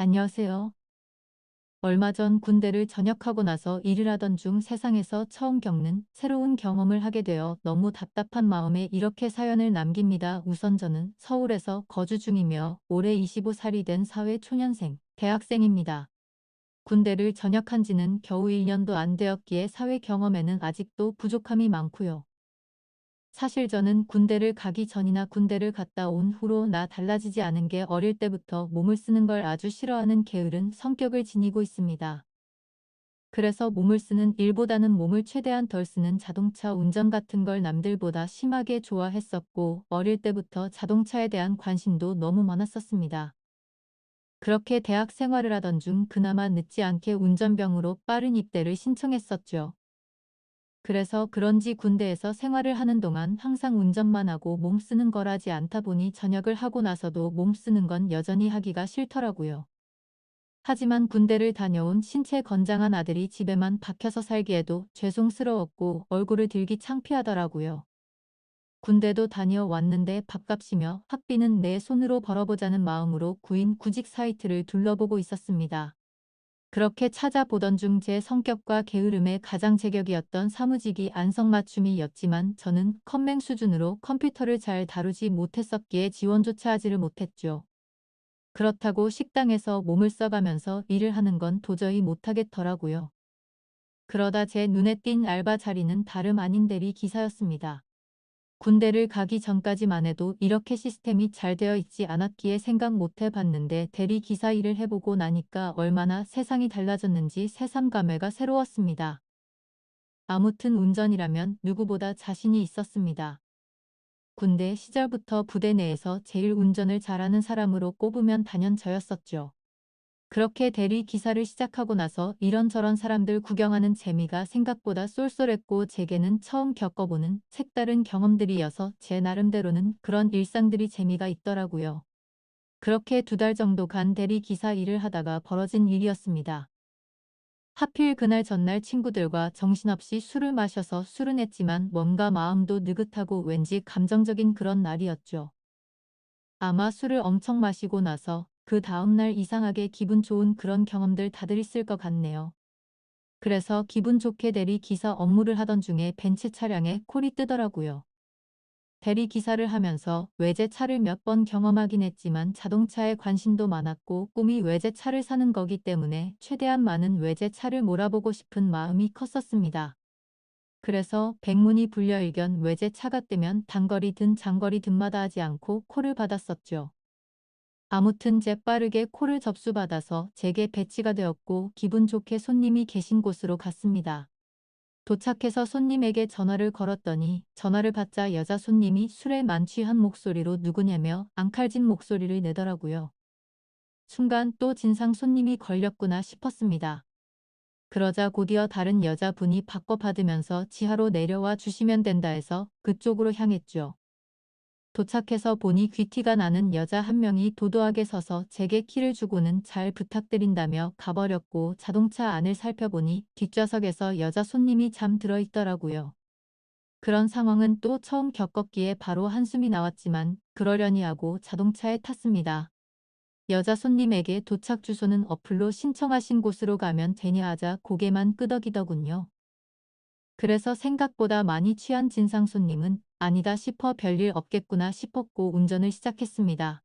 안녕하세요. 얼마 전 군대를 전역하고 나서 일을 하던 중 세상에서 처음 겪는 새로운 경험을 하게 되어 너무 답답한 마음에 이렇게 사연을 남깁니다. 우선 저는 서울에서 거주 중이며 올해 25살이 된 사회초년생, 대학생입니다. 군대를 전역한 지는 겨우 1년도 안 되었기에 사회 경험에는 아직도 부족함이 많고요. 사실 저는 군대를 가기 전이나 군대를 갔다 온 후로 나 달라지지 않은 게 어릴 때부터 몸을 쓰는 걸 아주 싫어하는 게으른 성격을 지니고 있습니다. 그래서 몸을 쓰는 일보다는 몸을 최대한 덜 쓰는 자동차 운전 같은 걸 남들보다 심하게 좋아했었고 어릴 때부터 자동차에 대한 관심도 너무 많았었습니다. 그렇게 대학 생활을 하던 중 그나마 늦지 않게 운전병으로 빠른 입대를 신청했었죠. 그래서 그런지 군대에서 생활을 하는 동안 항상 운전만 하고 몸 쓰는 걸 하지 않다 보니 전역을 하고 나서도 몸 쓰는 건 여전히 하기가 싫더라고요. 하지만 군대를 다녀온 신체 건장한 아들이 집에만 박혀서 살기에도 죄송스러웠고 얼굴을 들기 창피하더라고요. 군대도 다녀왔는데 밥값이며 학비는 내 손으로 벌어보자는 마음으로 구인 구직 사이트를 둘러보고 있었습니다. 그렇게 찾아보던 중 제 성격과 게으름에 가장 제격이었던 사무직이 안성맞춤이었지만 저는 컴맹 수준으로 컴퓨터를 잘 다루지 못했었기에 지원조차 하지를 못했죠. 그렇다고 식당에서 몸을 써가면서 일을 하는 건 도저히 못하겠더라고요. 그러다 제 눈에 띈 알바 자리는 다름 아닌 대리 기사였습니다. 군대를 가기 전까지만 해도 이렇게 시스템이 잘 되어 있지 않았기에 생각 못 해봤는데 대리 기사 일을 해보고 나니까 얼마나 세상이 달라졌는지 새삼감회가 새로웠습니다. 아무튼 운전이라면 누구보다 자신이 있었습니다. 군대 시절부터 부대 내에서 제일 운전을 잘하는 사람으로 꼽으면 단연 저였었죠. 그렇게 대리 기사를 시작하고 나서 이런저런 사람들 구경하는 재미가 생각보다 쏠쏠했고 제게는 처음 겪어보는 색다른 경험들이어서 제 나름대로는 그런 일상들이 재미가 있더라고요. 그렇게 2달 정도 간 대리 기사 일을 하다가 벌어진 일이었습니다. 하필 그날 전날 친구들과 정신없이 술을 마셔서 술은 했지만 뭔가 마음도 느긋하고 왠지 감정적인 그런 날이었죠. 아마 술을 엄청 마시고 나서 그 다음날 이상하게 기분 좋은 그런 경험들 다들 있을 것 같네요. 그래서 기분 좋게 대리 기사 업무를 하던 중에 벤츠 차량에 콜이 뜨더라고요. 대리 기사를 하면서 외제차를 몇 번 경험하긴 했지만 자동차에 관심도 많았고 꿈이 외제차를 사는 거기 때문에 최대한 많은 외제차를 몰아보고 싶은 마음이 컸었습니다. 그래서 백문이 불여일견 외제차가 뜨면 단거리든 장거리든 마다하지 않고 콜을 받았었죠. 아무튼 재빠르게 콜을 접수받아서 제게 배치가 되었고 기분 좋게 손님이 계신 곳으로 갔습니다. 도착해서 손님에게 전화를 걸었더니 전화를 받자 여자 손님이 술에 만취한 목소리로 누구냐며 앙칼진 목소리를 내더라고요. 순간 또 진상 손님이 걸렸구나 싶었습니다. 그러자 곧이어 다른 여자분이 바꿔받으면서 지하로 내려와 주시면 된다 해서 그쪽으로 향했죠. 도착해서 보니 귀티가 나는 여자 한 명이 도도하게 서서 제게 키를 주고는 잘 부탁드린다며 가버렸고 자동차 안을 살펴보니 뒷좌석에서 여자 손님이 잠들어 있더라고요. 그런 상황은 또 처음 겪었기에 바로 한숨이 나왔지만 그러려니 하고 자동차에 탔습니다. 여자 손님에게 도착 주소는 어플로 신청하신 곳으로 가면 되냐 하자 고개만 끄덕이더군요. 그래서 생각보다 많이 취한 진상 손님은 아니다 싶어 별일 없겠구나 싶었고 운전을 시작했습니다.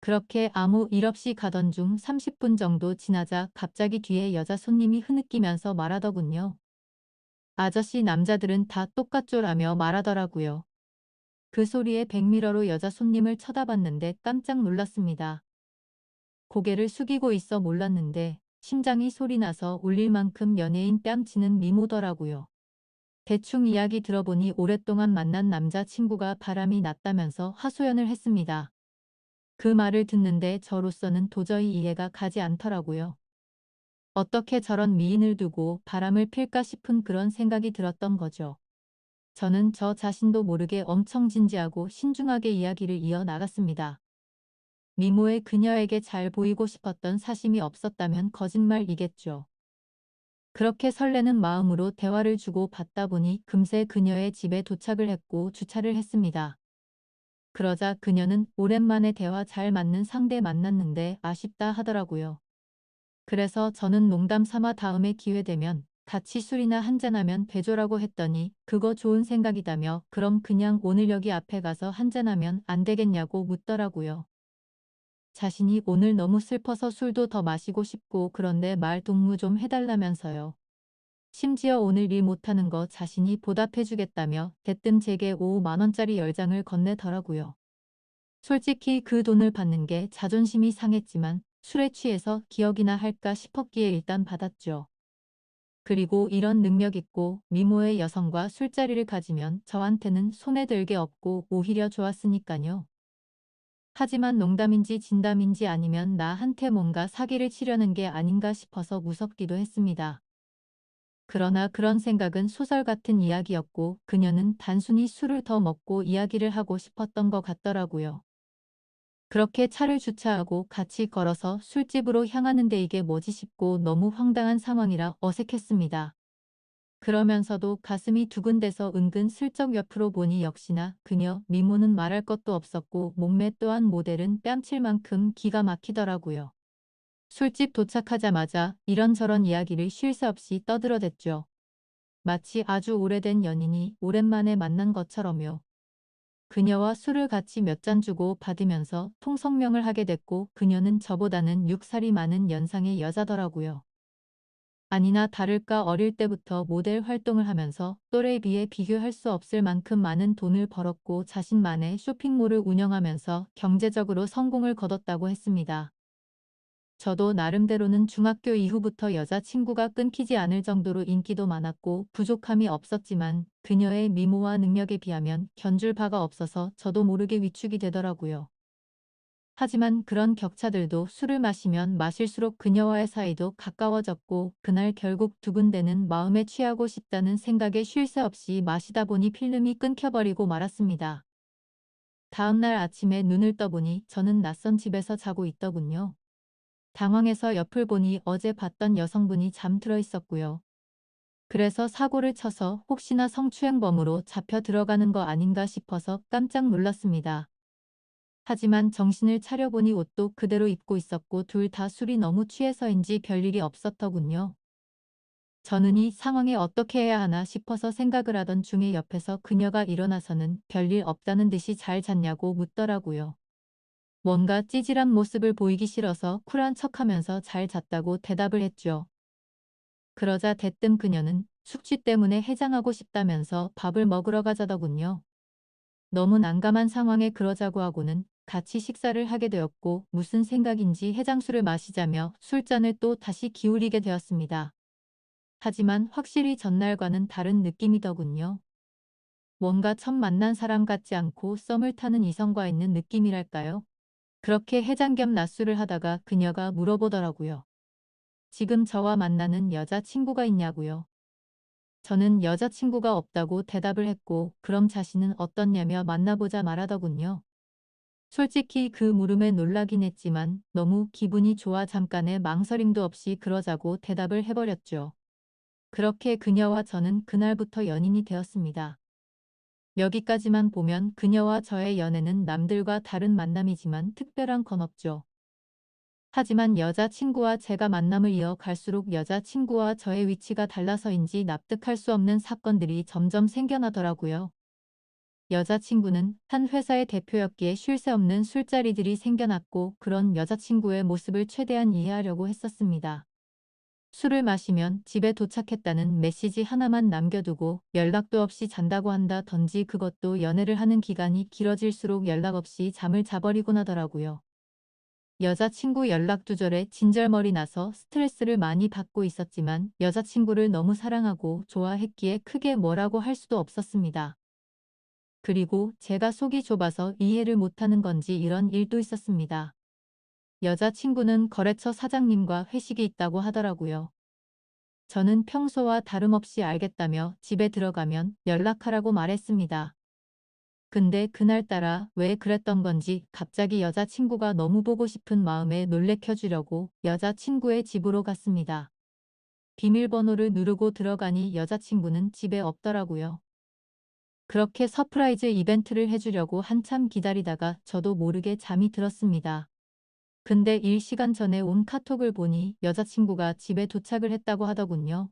그렇게 아무 일 없이 가던 중 30분 정도 지나자 갑자기 뒤에 여자 손님이 흐느끼면서 말하더군요. 아저씨 남자들은 다 똑같죠라며 말하더라고요. 그 소리에 백미러로 여자 손님을 쳐다봤는데 깜짝 놀랐습니다. 고개를 숙이고 있어 몰랐는데 심장이 소리나서 울릴 만큼 연예인 뺨치는 미모더라고요. 대충 이야기 들어보니 오랫동안 만난 남자친구가 바람이 났다면서 하소연을 했습니다. 그 말을 듣는데 저로서는 도저히 이해가 가지 않더라고요. 어떻게 저런 미인을 두고 바람을 필까 싶은 그런 생각이 들었던 거죠. 저는 저 자신도 모르게 엄청 진지하고 신중하게 이야기를 이어나갔습니다. 미모의 그녀에게 잘 보이고 싶었던 사심이 없었다면 거짓말이겠죠. 그렇게 설레는 마음으로 대화를 주고 받다 보니 금세 그녀의 집에 도착을 했고 주차를 했습니다. 그러자 그녀는 오랜만에 대화 잘 맞는 상대 만났는데 아쉽다 하더라고요. 그래서 저는 농담 삼아 다음에 기회 되면 같이 술이나 한잔하면 되죠라고 했더니 그거 좋은 생각이다며 그럼 그냥 오늘 여기 앞에 가서 한잔하면 안 되겠냐고 묻더라고요. 자신이 오늘 너무 슬퍼서 술도 더 마시고 싶고 그런데 말 동무 좀 해달라면서요. 심지어 오늘 일 못하는 거 자신이 보답해주겠다며 대뜸 제게 5만 원짜리 10장을 건네더라고요. 솔직히 그 돈을 받는 게 자존심이 상했지만 술에 취해서 기억이나 할까 싶었기에 일단 받았죠. 그리고 이런 능력 있고 미모의 여성과 술자리를 가지면 저한테는 손에 들 게 없고 오히려 좋았으니까요. 하지만 농담인지 진담인지 아니면 나한테 뭔가 사기를 치려는 게 아닌가 싶어서 무섭기도 했습니다. 그러나 그런 생각은 소설 같은 이야기였고 그녀는 단순히 술을 더 먹고 이야기를 하고 싶었던 것 같더라고요. 그렇게 차를 주차하고 같이 걸어서 술집으로 향하는데 이게 뭐지 싶고 너무 황당한 상황이라 어색했습니다. 그러면서도 가슴이 두근대서 은근 슬쩍 옆으로 보니 역시나 그녀 미모는 말할 것도 없었고 몸매 또한 모델은 뺨칠 만큼 기가 막히더라고요. 술집 도착하자마자 이런저런 이야기를 쉴 새 없이 떠들어댔죠. 마치 아주 오래된 연인이 오랜만에 만난 것처럼요. 그녀와 술을 같이 몇 잔 주고 받으면서 통성명을 하게 됐고 그녀는 저보다는 6살이 많은 연상의 여자더라고요. 아니나 다를까 어릴 때부터 모델 활동을 하면서 또래에 비해 비교할 수 없을 만큼 많은 돈을 벌었고 자신만의 쇼핑몰을 운영하면서 경제적으로 성공을 거뒀다고 했습니다. 저도 나름대로는 중학교 이후부터 여자친구가 끊기지 않을 정도로 인기도 많았고 부족함이 없었지만 그녀의 미모와 능력에 비하면 견줄 바가 없어서 저도 모르게 위축이 되더라고요. 하지만 그런 격차들도 술을 마시면 마실수록 그녀와의 사이도 가까워졌고 그날 결국 두근대는 마음에 취하고 싶다는 생각에 쉴 새 없이 마시다 보니 필름이 끊겨버리고 말았습니다. 다음날 아침에 눈을 떠보니 저는 낯선 집에서 자고 있더군요. 당황해서 옆을 보니 어제 봤던 여성분이 잠들어 있었고요. 그래서 사고를 쳐서 혹시나 성추행범으로 잡혀 들어가는 거 아닌가 싶어서 깜짝 놀랐습니다. 하지만 정신을 차려보니 옷도 그대로 입고 있었고 둘 다 술이 너무 취해서인지 별일이 없었더군요. 저는 이 상황에 어떻게 해야 하나 싶어서 생각을 하던 중에 옆에서 그녀가 일어나서는 별일 없다는 듯이 잘 잤냐고 묻더라고요. 뭔가 찌질한 모습을 보이기 싫어서 쿨한 척하면서 잘 잤다고 대답을 했죠. 그러자 대뜸 그녀는 숙취 때문에 해장하고 싶다면서 밥을 먹으러 가자더군요. 너무 난감한 상황에 그러자고 하고는 같이 식사를 하게 되었고 무슨 생각인지 해장술을 마시자며 술잔을 또 다시 기울이게 되었습니다. 하지만 확실히 전날과는 다른 느낌이더군요. 뭔가 처음 만난 사람 같지 않고 썸을 타는 이성과 있는 느낌이랄까요? 그렇게 해장 겸 낮술을 하다가 그녀가 물어보더라고요. 지금 저와 만나는 여자친구가 있냐고요. 저는 여자친구가 없다고 대답을 했고 그럼 자신은 어떻냐며 만나보자 말하더군요. 솔직히 그 물음에 놀라긴 했지만 너무 기분이 좋아 잠깐의 망설임도 없이 그러자고 대답을 해버렸죠. 그렇게 그녀와 저는 그날부터 연인이 되었습니다. 여기까지만 보면 그녀와 저의 연애는 남들과 다른 만남이지만 특별한 건 없죠. 하지만 여자친구와 제가 만남을 이어갈수록 여자친구와 저의 위치가 달라서인지 납득할 수 없는 사건들이 점점 생겨나더라고요. 여자친구는 한 회사의 대표였기에 쉴 새 없는 술자리들이 생겨났고 그런 여자친구의 모습을 최대한 이해하려고 했었습니다. 술을 마시면 집에 도착했다는 메시지 하나만 남겨두고 연락도 없이 잔다고 한다던지 그것도 연애를 하는 기간이 길어질수록 연락 없이 잠을 자버리곤 하더라고요. 여자친구 연락 두절에 진절머리 나서 스트레스를 많이 받고 있었지만 여자친구를 너무 사랑하고 좋아했기에 크게 뭐라고 할 수도 없었습니다. 그리고 제가 속이 좁아서 이해를 못하는 건지 이런 일도 있었습니다. 여자친구는 거래처 사장님과 회식이 있다고 하더라고요. 저는 평소와 다름없이 알겠다며 집에 들어가면 연락하라고 말했습니다. 근데 그날따라 왜 그랬던 건지 갑자기 여자친구가 너무 보고 싶은 마음에 놀래켜주려고 여자친구의 집으로 갔습니다. 비밀번호를 누르고 들어가니 여자친구는 집에 없더라고요. 그렇게 서프라이즈 이벤트를 해주려고 한참 기다리다가 저도 모르게 잠이 들었습니다. 근데 일 시간 전에 온 카톡을 보니 여자친구가 집에 도착을 했다고 하더군요.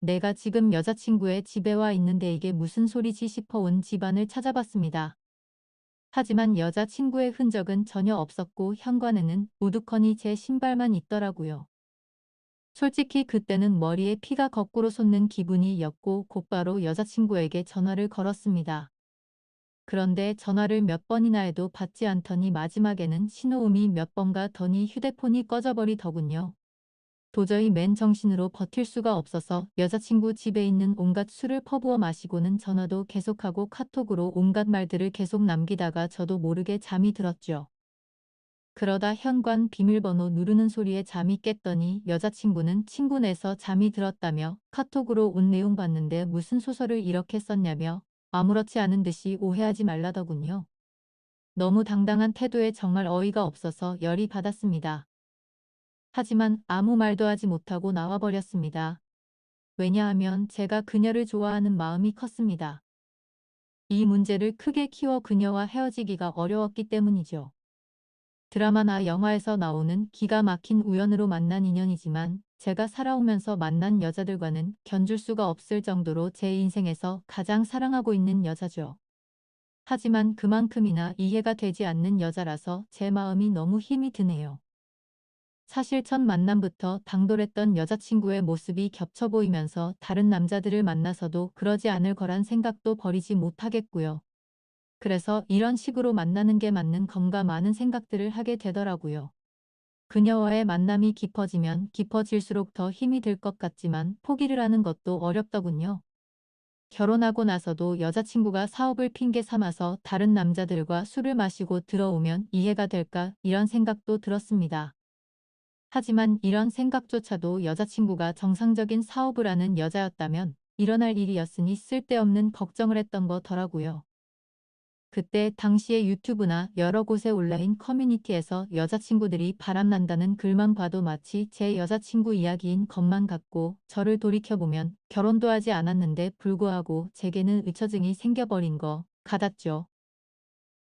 내가 지금 여자친구의 집에 와 있는데 이게 무슨 소리지 싶어 온 집안을 찾아봤습니다. 하지만 여자친구의 흔적은 전혀 없었고 현관에는 우두커니 제 신발만 있더라고요. 솔직히 그때는 머리에 피가 거꾸로 솟는 기분이었고 곧바로 여자친구에게 전화를 걸었습니다. 그런데 전화를 몇 번이나 해도 받지 않더니 마지막에는 신호음이 몇 번 가더니 휴대폰이 꺼져버리더군요. 도저히 맨정신으로 버틸 수가 없어서 여자친구 집에 있는 온갖 술을 퍼부어 마시고는 전화도 계속하고 카톡으로 온갖 말들을 계속 남기다가 저도 모르게 잠이 들었죠. 그러다 현관 비밀번호 누르는 소리에 잠이 깼더니 여자친구는 친구네서 잠이 들었다며 카톡으로 온 내용 봤는데 무슨 소설을 이렇게 썼냐며 아무렇지 않은 듯이 오해하지 말라더군요. 너무 당당한 태도에 정말 어이가 없어서 열이 받았습니다. 하지만 아무 말도 하지 못하고 나와버렸습니다. 왜냐하면 제가 그녀를 좋아하는 마음이 컸습니다. 이 문제를 크게 키워 그녀와 헤어지기가 어려웠기 때문이죠. 드라마나 영화에서 나오는 기가 막힌 우연으로 만난 인연이지만 제가 살아오면서 만난 여자들과는 견줄 수가 없을 정도로 제 인생에서 가장 사랑하고 있는 여자죠. 하지만 그만큼이나 이해가 되지 않는 여자라서 제 마음이 너무 힘이 드네요. 사실 첫 만남부터 당돌했던 여자친구의 모습이 겹쳐 보이면서 다른 남자들을 만나서도 그러지 않을 거란 생각도 버리지 못하겠고요. 그래서 이런 식으로 만나는 게 맞는 건가 많은 생각들을 하게 되더라고요. 그녀와의 만남이 깊어지면 깊어질수록 더 힘이 들 것 같지만 포기를 하는 것도 어렵더군요. 결혼하고 나서도 여자친구가 사업을 핑계 삼아서 다른 남자들과 술을 마시고 들어오면 이해가 될까 이런 생각도 들었습니다. 하지만 이런 생각조차도 여자친구가 정상적인 사업을 하는 여자였다면 일어날 일이었으니 쓸데없는 걱정을 했던 거더라고요. 그때 당시에 유튜브나 여러 곳의 온라인 커뮤니티에서 여자친구들이 바람난다는 글만 봐도 마치 제 여자친구 이야기인 것만 같고 저를 돌이켜보면 결혼도 하지 않았는데 불구하고 제게는 의처증이 생겨버린 거 같았죠.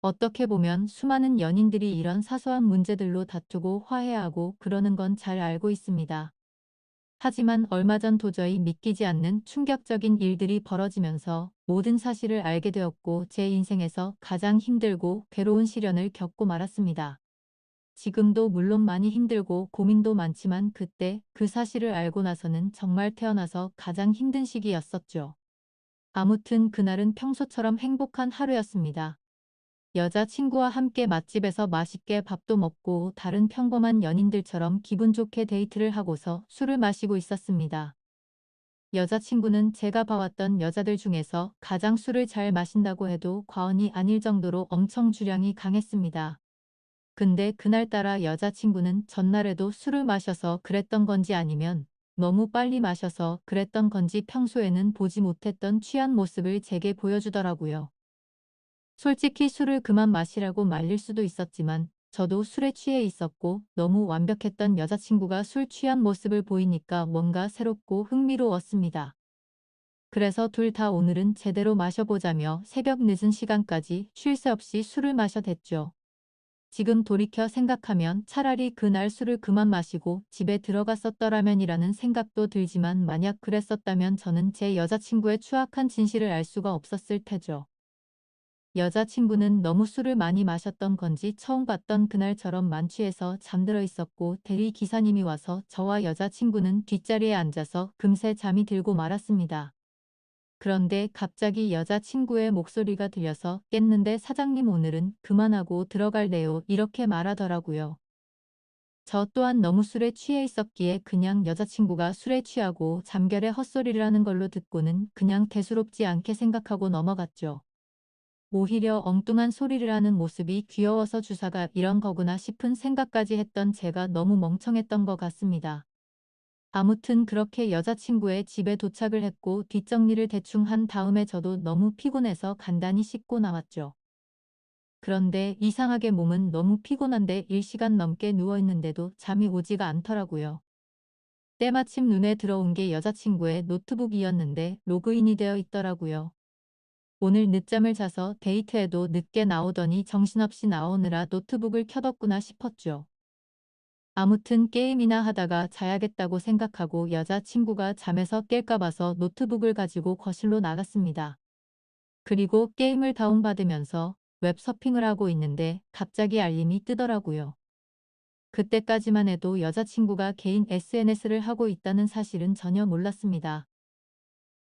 어떻게 보면 수많은 연인들이 이런 사소한 문제들로 다투고 화해하고 그러는 건 잘 알고 있습니다. 하지만 얼마 전 도저히 믿기지 않는 충격적인 일들이 벌어지면서 모든 사실을 알게 되었고 제 인생에서 가장 힘들고 괴로운 시련을 겪고 말았습니다. 지금도 물론 많이 힘들고 고민도 많지만 그때 그 사실을 알고 나서는 정말 태어나서 가장 힘든 시기였었죠. 아무튼 그날은 평소처럼 행복한 하루였습니다. 여자친구와 함께 맛집에서 맛있게 밥도 먹고 다른 평범한 연인들처럼 기분 좋게 데이트를 하고서 술을 마시고 있었습니다. 여자친구는 제가 봐왔던 여자들 중에서 가장 술을 잘 마신다고 해도 과언이 아닐 정도로 엄청 주량이 강했습니다. 근데 그날따라 여자친구는 전날에도 술을 마셔서 그랬던 건지 아니면 너무 빨리 마셔서 그랬던 건지 평소에는 보지 못했던 취한 모습을 제게 보여주더라고요. 솔직히 술을 그만 마시라고 말릴 수도 있었지만 저도 술에 취해 있었고 너무 완벽했던 여자친구가 술 취한 모습을 보이니까 뭔가 새롭고 흥미로웠습니다. 그래서 둘 다 오늘은 제대로 마셔보자며 새벽 늦은 시간까지 쉴 새 없이 술을 마셔댔죠. 지금 돌이켜 생각하면 차라리 그날 술을 그만 마시고 집에 들어갔었더라면이라는 생각도 들지만 만약 그랬었다면 저는 제 여자친구의 추악한 진실을 알 수가 없었을 테죠. 여자친구는 너무 술을 많이 마셨던 건지 처음 봤던 그날처럼 만취해서 잠들어 있었고 대리 기사님이 와서 저와 여자친구는 뒷자리에 앉아서 금세 잠이 들고 말았습니다. 그런데 갑자기 여자친구의 목소리가 들려서 깼는데 사장님 오늘은 그만하고 들어갈래요 이렇게 말하더라고요. 저 또한 너무 술에 취해 있었기에 그냥 여자친구가 술에 취하고 잠결에 헛소리를 하는 걸로 듣고는 그냥 대수롭지 않게 생각하고 넘어갔죠. 오히려 엉뚱한 소리를 하는 모습이 귀여워서 주사가 이런 거구나 싶은 생각까지 했던 제가 너무 멍청했던 것 같습니다. 아무튼 그렇게 여자친구의 집에 도착을 했고 뒷정리를 대충 한 다음에 저도 너무 피곤해서 간단히 씻고 나왔죠. 그런데 이상하게 몸은 너무 피곤한데 1시간 넘게 누워있는데도 잠이 오지가 않더라고요. 때마침 눈에 들어온 게 여자친구의 노트북이었는데 로그인이 되어 있더라고요. 오늘 늦잠을 자서 데이트에도 늦게 나오더니 정신없이 나오느라 노트북을 켜뒀구나 싶었죠. 아무튼 게임이나 하다가 자야겠다고 생각하고 여자친구가 잠에서 깰까 봐서 노트북을 가지고 거실로 나갔습니다. 그리고 게임을 다운받으면서 웹서핑을 하고 있는데 갑자기 알림이 뜨더라고요. 그때까지만 해도 여자친구가 개인 SNS를 하고 있다는 사실은 전혀 몰랐습니다.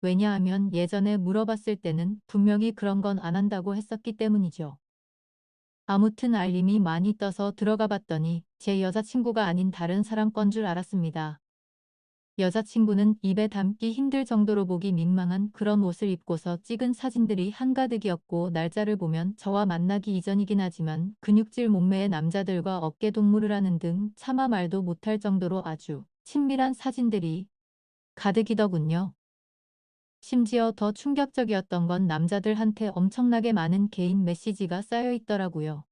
왜냐하면 예전에 물어봤을 때는 분명히 그런 건 안 한다고 했었기 때문이죠. 아무튼 알림이 많이 떠서 들어가 봤더니 제 여자친구가 아닌 다른 사람 건 줄 알았습니다. 여자친구는 입에 담기 힘들 정도로 보기 민망한 그런 옷을 입고서 찍은 사진들이 한가득이었고, 날짜를 보면 저와 만나기 이전이긴 하지만 근육질 몸매의 남자들과 어깨 동무를 하는 등 차마 말도 못할 정도로 아주 친밀한 사진들이 가득이더군요. 심지어 더 충격적이었던 건 남자들한테 엄청나게 많은 개인 메시지가 쌓여 있더라고요.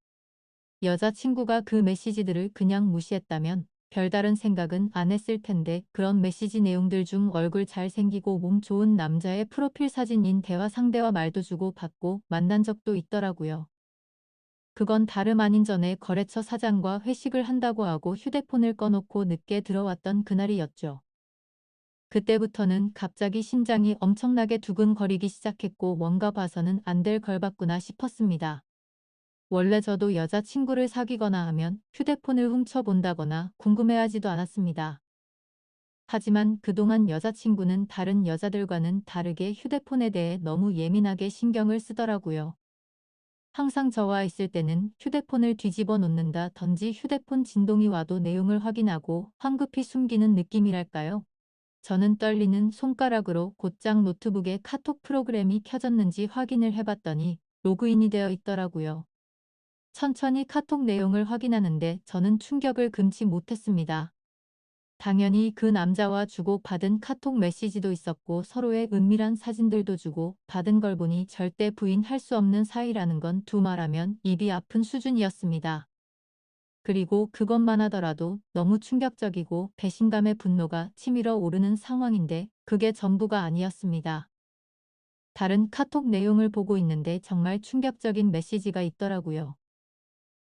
여자친구가 그 메시지들을 그냥 무시했다면 별다른 생각은 안 했을 텐데, 그런 메시지 내용들 중 얼굴 잘생기고 몸 좋은 남자의 프로필 사진인 대화 상대와 말도 주고 받고 만난 적도 있더라고요. 그건 다름 아닌 전에 거래처 사장과 회식을 한다고 하고 휴대폰을 꺼놓고 늦게 들어왔던 그날이었죠. 그때부터는 갑자기 심장이 엄청나게 두근거리기 시작했고, 뭔가 봐서는 안 될 걸 봤구나 싶었습니다. 원래 저도 여자친구를 사귀거나 하면 휴대폰을 훔쳐본다거나 궁금해하지도 않았습니다. 하지만 그동안 여자친구는 다른 여자들과는 다르게 휴대폰에 대해 너무 예민하게 신경을 쓰더라고요. 항상 저와 있을 때는 휴대폰을 뒤집어 놓는다든지 휴대폰 진동이 와도 내용을 확인하고 황급히 숨기는 느낌이랄까요? 저는 떨리는 손가락으로 곧장 노트북에 카톡 프로그램이 켜졌는지 확인을 해봤더니 로그인이 되어 있더라고요. 천천히 카톡 내용을 확인하는데 저는 충격을 금치 못했습니다. 당연히 그 남자와 주고받은 카톡 메시지도 있었고, 서로의 은밀한 사진들도 주고 받은 걸 보니 절대 부인할 수 없는 사이라는 건 두말하면 입이 아픈 수준이었습니다. 그리고 그것만 하더라도 너무 충격적이고 배신감의 분노가 치밀어 오르는 상황인데, 그게 전부가 아니었습니다. 다른 카톡 내용을 보고 있는데 정말 충격적인 메시지가 있더라고요.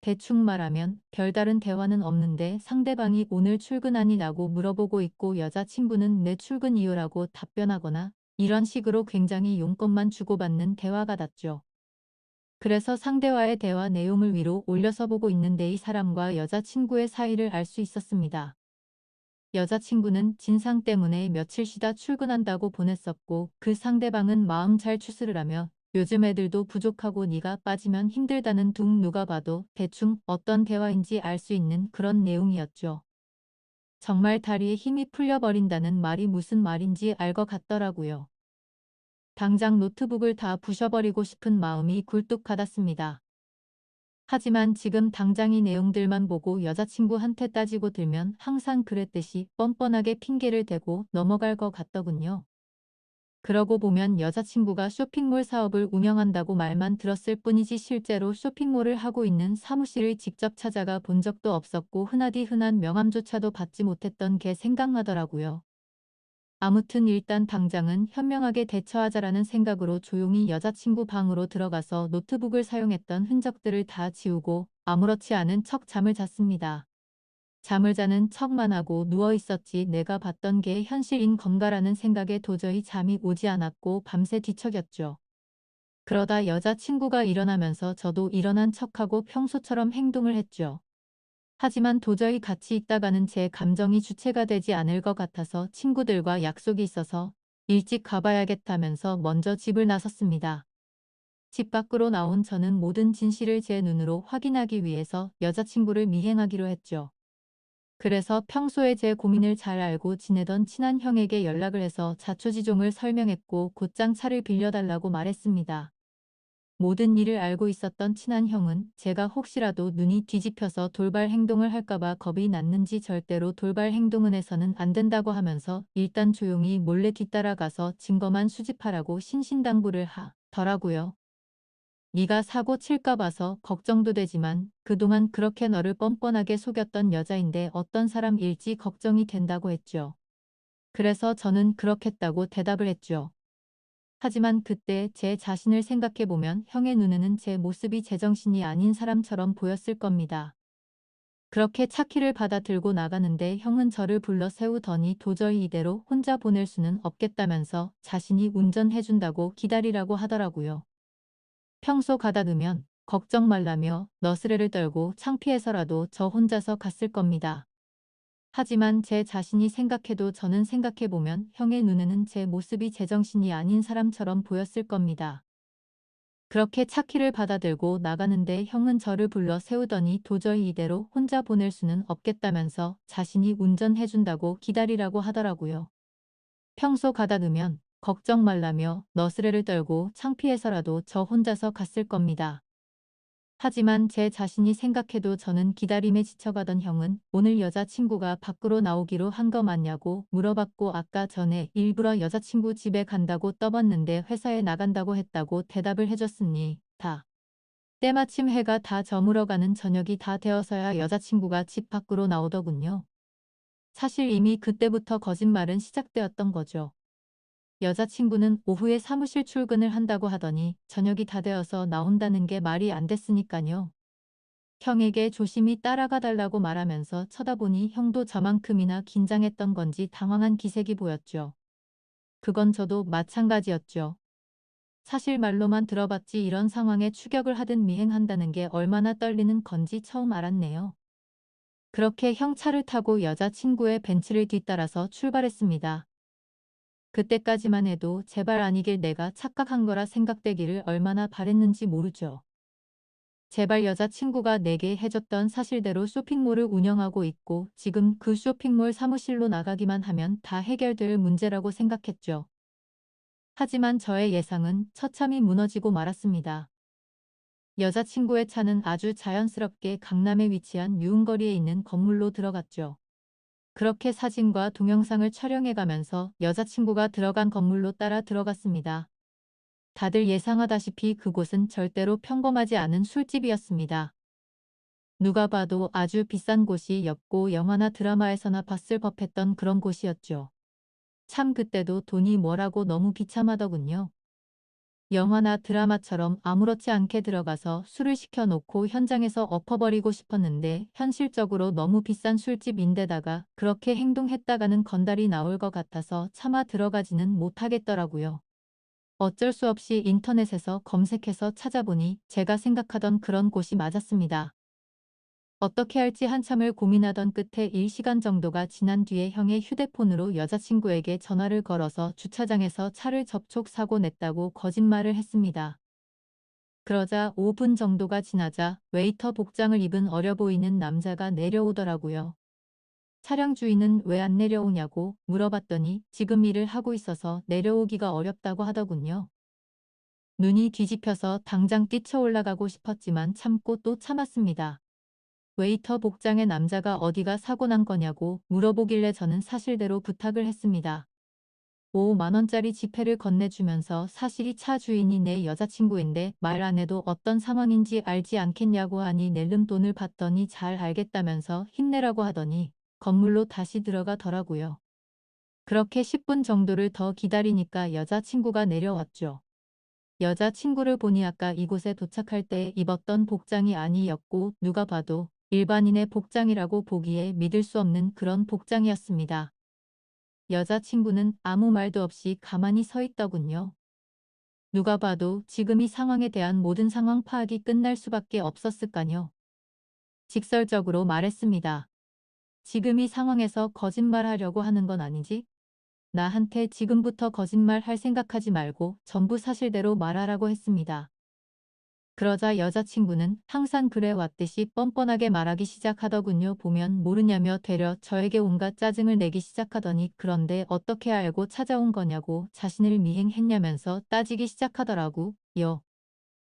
대충 말하면 별다른 대화는 없는데 상대방이 오늘 출근하니?라고 물어보고 있고, 여자친구는 내 출근 이유라고 답변하거나 이런 식으로 굉장히 용건만 주고받는 대화 같았죠. 그래서 상대와의 대화 내용을 위로 올려서 보고 있는데 이 사람과 여자친구의 사이를 알 수 있었습니다. 여자친구는 진상 때문에 며칠 쉬다 출근한다고 보냈었고, 그 상대방은 마음 잘 추스를 하며 요즘 애들도 부족하고 네가 빠지면 힘들다는 둥, 누가 봐도 대충 어떤 대화인지 알 수 있는 그런 내용이었죠. 정말 다리에 힘이 풀려버린다는 말이 무슨 말인지 알 것 같더라고요. 당장 노트북을 다 부셔버리고 싶은 마음이 굴뚝 같았습니다. 하지만 지금 당장 이 내용들만 보고 여자친구한테 따지고 들면 항상 그랬듯이 뻔뻔하게 핑계를 대고 넘어갈 것 같더군요. 그러고 보면 여자친구가 쇼핑몰 사업을 운영한다고 말만 들었을 뿐이지 실제로 쇼핑몰을 하고 있는 사무실을 직접 찾아가 본 적도 없었고, 흔하디 흔한 명함조차도 받지 못했던 게 생각나더라고요. 아무튼 일단 당장은 현명하게 대처하자라는 생각으로 조용히 여자친구 방으로 들어가서 노트북을 사용했던 흔적들을 다 지우고 아무렇지 않은 척 잠을 잤습니다. 잠을 자는 척만 하고 누워 있었지 내가 봤던 게 현실인 건가라는 생각에 도저히 잠이 오지 않았고 밤새 뒤척였죠. 그러다 여자친구가 일어나면서 저도 일어난 척하고 평소처럼 행동을 했죠. 하지만 도저히 같이 있다가는 제 감정이 주체가 되지 않을 것 같아서 친구들과 약속이 있어서 일찍 가봐야겠다면서 먼저 집을 나섰습니다. 집 밖으로 나온 저는 모든 진실을 제 눈으로 확인하기 위해서 여자친구를 미행하기로 했죠. 그래서 평소에 제 고민을 잘 알고 지내던 친한 형에게 연락을 해서 자초지종을 설명했고 곧장 차를 빌려달라고 말했습니다. 모든 일을 알고 있었던 친한 형은 제가 혹시라도 눈이 뒤집혀서 돌발 행동을 할까봐 겁이 났는지 절대로 돌발 행동은 해서는 안 된다고 하면서 일단 조용히 몰래 뒤따라가서 증거만 수집하라고 신신당부를 하더라고요. 네가 사고 칠까 봐서 걱정도 되지만 그동안 그렇게 너를 뻔뻔하게 속였던 여자인데 어떤 사람일지 걱정이 된다고 했죠. 그래서 저는 그렇겠다고 대답을 했죠. 하지만 그때 제 자신을 생각해보면 형의 눈에는 제 모습이 제정신이 아닌 사람처럼 보였을 겁니다. 그렇게 차키를 받아 들고 나가는데 형은 저를 불러 세우더니 도저히 이대로 혼자 보낼 수는 없겠다면서 자신이 운전해준다고 기다리라고 하더라고요. 평소 가다 두면 걱정 말라며 너스레를 떨고 창피해서라도 저 혼자서 갔을 겁니다. 하지만 제 자신이 생각해도 저는 생각해보면 형의 눈에는 제 모습이 제정신이 아닌 사람처럼 보였을 겁니다. 그렇게 차키를 받아들고 나가는데 형은 저를 불러 세우더니 도저히 이대로 혼자 보낼 수는 없겠다면서 자신이 운전해준다고 기다리라고 하더라고요. 평소 가다 두면 걱정 말라며 너스레를 떨고 창피해서라도 저 혼자서 갔을 겁니다. 하지만 제 자신이 생각해도 저는 기다림에 지쳐가던 형은 오늘 여자친구가 밖으로 나오기로 한 거 맞냐고 물어봤고 아까 전에 일부러 여자친구 집에 간다고 떠봤는데 회사에 나간다고 했다고 대답을 해줬습니다. 때마침 해가 다 저물어가는 저녁이 다 되어서야 여자친구가 집 밖으로 나오더군요. 사실 이미 그때부터 거짓말은 시작되었던 거죠. 여자친구는 오후에 사무실 출근을 한다고 하더니 저녁이 다 되어서 나온다는 게 말이 안 됐으니까요. 형에게 조심히 따라가 달라고 말하면서 쳐다보니 형도 저만큼이나 긴장했던 건지 당황한 기색이 보였죠. 그건 저도 마찬가지였죠. 사실 말로만 들어봤지 이런 상황에 추격을 하듯 미행한다는 게 얼마나 떨리는 건지 처음 알았네요. 그렇게 형 차를 타고 여자친구의 벤츠를 뒤따라서 출발했습니다. 그때까지만 해도 제발 아니길 내가 착각한 거라 생각되기를 얼마나 바랬는지 모르죠. 제발 여자친구가 내게 해줬던 사실대로 쇼핑몰을 운영하고 있고 지금 그 쇼핑몰 사무실로 나가기만 하면 다 해결될 문제라고 생각했죠. 하지만 저의 예상은 처참히 무너지고 말았습니다. 여자친구의 차는 아주 자연스럽게 강남에 위치한 유흥거리에 있는 건물로 들어갔죠. 그렇게 사진과 동영상을 촬영해가면서 여자친구가 들어간 건물로 따라 들어갔습니다. 다들 예상하다시피 그곳은 절대로 평범하지 않은 술집이었습니다. 누가 봐도 아주 비싼 곳이었고 영화나 드라마에서나 봤을 법했던 그런 곳이었죠. 참 그때도 돈이 뭐라고 너무 비참하더군요. 영화나 드라마처럼 아무렇지 않게 들어가서 술을 시켜놓고 현장에서 엎어버리고 싶었는데 현실적으로 너무 비싼 술집인데다가 그렇게 행동했다가는 건달이 나올 것 같아서 차마 들어가지는 못하겠더라고요. 어쩔 수 없이 인터넷에서 검색해서 찾아보니 제가 생각하던 그런 곳이 맞았습니다. 어떻게 할지 한참을 고민하던 끝에 1시간 정도가 지난 뒤에 형의 휴대폰으로 여자친구에게 전화를 걸어서 주차장에서 차를 접촉 사고 냈다고 거짓말을 했습니다. 그러자 5분 정도가 지나자 웨이터 복장을 입은 어려 보이는 남자가 내려오더라고요. 차량 주인은 왜 안 내려오냐고 물어봤더니 지금 일을 하고 있어서 내려오기가 어렵다고 하더군요. 눈이 뒤집혀서 당장 뛰쳐올라가고 싶었지만 참고 또 참았습니다. 웨이터 복장의 남자가 어디가 사고 난 거냐고 물어보길래 저는 사실대로 부탁을 했습니다. 5만 원짜리 지폐를 건네주면서 사실이 차 주인이 내 여자친구인데 말 안 해도 어떤 상황인지 알지 않겠냐고 하니 낼름 돈을 받더니 잘 알겠다면서 힘내라고 하더니 건물로 다시 들어가더라고요. 그렇게 10분 정도를 더 기다리니까 여자친구가 내려왔죠. 여자친구를 보니 아까 이곳에 도착할 때 입었던 복장이 아니었고 누가 봐도 일반인의 복장이라고 보기에 믿을 수 없는 그런 복장이었습니다. 여자친구는 아무 말도 없이 가만히 서 있더군요. 누가 봐도 지금 이 상황에 대한 모든 상황 파악이 끝날 수밖에 없었을까요? 직설적으로 말했습니다. 지금 이 상황에서 거짓말하려고 하는 건 아니지? 나한테 지금부터 거짓말 할 생각하지 말고 전부 사실대로 말하라고 했습니다. 그러자 여자친구는 항상 그래왔듯이 뻔뻔하게 말하기 시작하더군요. 보면 모르냐며 되려 저에게 온갖 짜증을 내기 시작하더니 그런데 어떻게 알고 찾아온 거냐고 자신을 미행했냐면서 따지기 시작하더라고요.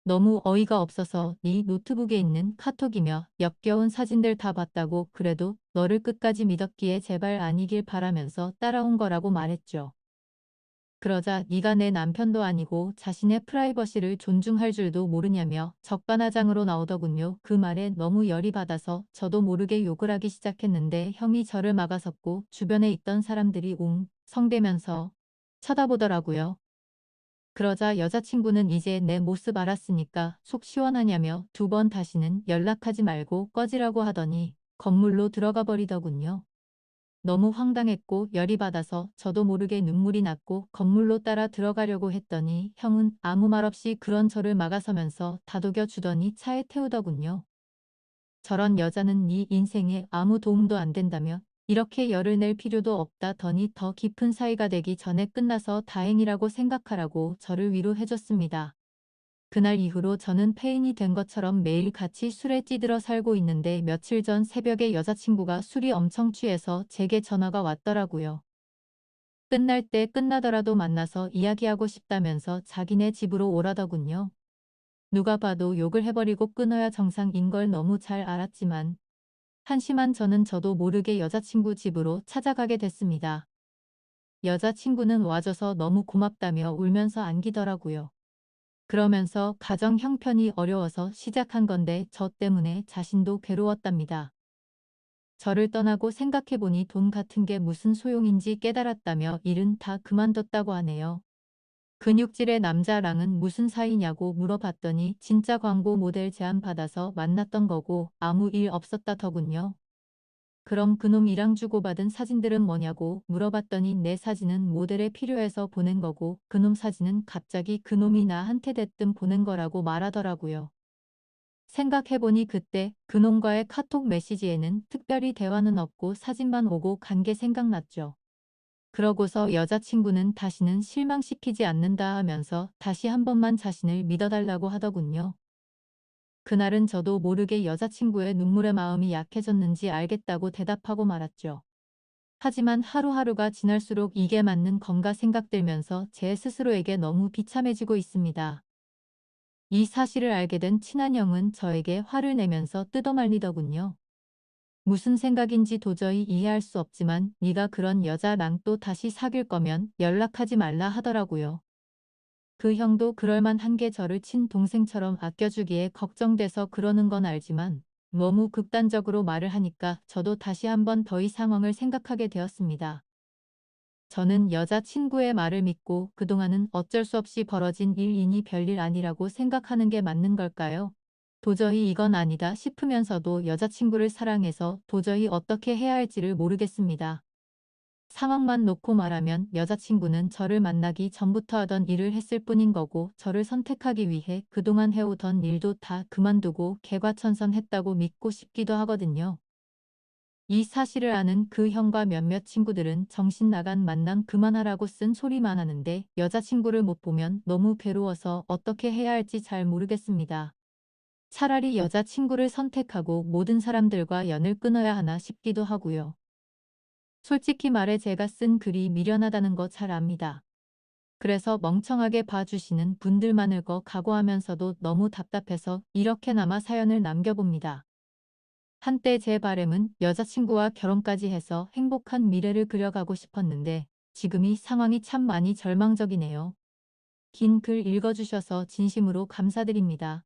너무 어이가 없어서 네 노트북에 있는 카톡이며 역겨운 사진들 다 봤다고 그래도 너를 끝까지 믿었기에 제발 아니길 바라면서 따라온 거라고 말했죠. 그러자 네가 내 남편도 아니고 자신의 프라이버시를 존중할 줄도 모르냐며 적반하장으로 나오더군요. 그 말에 너무 열이 받아서 저도 모르게 욕을 하기 시작했는데 형이 저를 막아섰고 주변에 있던 사람들이 웅 성대면서 쳐다보더라고요. 그러자 여자친구는 이제 내 모습 알았으니까 속 시원하냐며 2번 다시는 연락하지 말고 꺼지라고 하더니 건물로 들어가 버리더군요. 너무 황당했고 열이 받아서 저도 모르게 눈물이 났고 건물로 따라 들어가려고 했더니 형은 아무 말 없이 그런 저를 막아서면서 다독여 주더니 차에 태우더군요. 저런 여자는 네 인생에 아무 도움도 안 된다며 이렇게 열을 낼 필요도 없다더니 더 깊은 사이가 되기 전에 끝나서 다행이라고 생각하라고 저를 위로해줬습니다. 그날 이후로 저는 폐인이 된 것처럼 매일 같이 술에 찌들어 살고 있는데 며칠 전 새벽에 여자친구가 술이 엄청 취해서 제게 전화가 왔더라고요. 끝날 때 끝나더라도 만나서 이야기하고 싶다면서 자기네 집으로 오라더군요. 누가 봐도 욕을 해버리고 끊어야 정상인 걸 너무 잘 알았지만 한심한 저도 모르게 여자친구 집으로 찾아가게 됐습니다. 여자친구는 와줘서 너무 고맙다며 울면서 안기더라고요. 그러면서 가정 형편이 어려워서 시작한 건데 저 때문에 자신도 괴로웠답니다. 저를 떠나고 생각해보니 돈 같은 게 무슨 소용인지 깨달았다며 일은 다 그만뒀다고 하네요. 근육질의 남자랑은 무슨 사이냐고 물어봤더니 진짜 광고 모델 제안 받아서 만났던 거고 아무 일 없었다더군요. 그럼 그놈이랑 주고받은 사진들은 뭐냐고 물어봤더니 내 사진은 모델에 필요해서 보낸 거고 그놈 사진은 갑자기 그놈이 나한테 대뜸 보낸 거라고 말하더라고요. 생각해보니 그때 그놈과의 카톡 메시지에는 특별히 대화는 없고 사진만 오고 간 게 생각났죠. 그러고서 여자친구는 다시는 실망시키지 않는다 하면서 다시 한 번만 자신을 믿어달라고 하더군요. 그날은 저도 모르게 여자친구의 눈물의 마음이 약해졌는지 알겠다고 대답하고 말았죠. 하지만 하루하루가 지날수록 이게 맞는 건가 생각들면서 제 스스로에게 너무 비참해지고 있습니다. 이 사실을 알게 된 친한 형은 저에게 화를 내면서 뜯어말리더군요. 무슨 생각인지 도저히 이해할 수 없지만 네가 그런 여자랑 또 다시 사귈 거면 연락하지 말라 하더라고요. 그 형도 그럴만한 게 저를 친동생처럼 아껴주기에 걱정돼서 그러는 건 알지만 너무 극단적으로 말을 하니까 저도 다시 한번 더 이 상황을 생각하게 되었습니다. 저는 여자친구의 말을 믿고 그동안은 어쩔 수 없이 벌어진 일이니 별일 아니라고 생각하는 게 맞는 걸까요? 도저히 이건 아니다 싶으면서도 여자친구를 사랑해서 도저히 어떻게 해야 할지를 모르겠습니다. 상황만 놓고 말하면 여자친구는 저를 만나기 전부터 하던 일을 했을 뿐인 거고 저를 선택하기 위해 그동안 해오던 일도 다 그만두고 개과천선했다고 믿고 싶기도 하거든요. 이 사실을 아는 그 형과 몇몇 친구들은 정신 나간 만남 그만하라고 쓴 소리만 하는데 여자친구를 못 보면 너무 괴로워서 어떻게 해야 할지 잘 모르겠습니다. 차라리 여자친구를 선택하고 모든 사람들과 연을 끊어야 하나 싶기도 하고요. 솔직히 말해 제가 쓴 글이 미련하다는 거 잘 압니다. 그래서 멍청하게 봐주시는 분들 많을 거 각오하면서도 너무 답답해서 이렇게나마 사연을 남겨봅니다. 한때 제 바람은 여자친구와 결혼까지 해서 행복한 미래를 그려가고 싶었는데 지금이 상황이 참 많이 절망적이네요. 긴 글 읽어주셔서 진심으로 감사드립니다.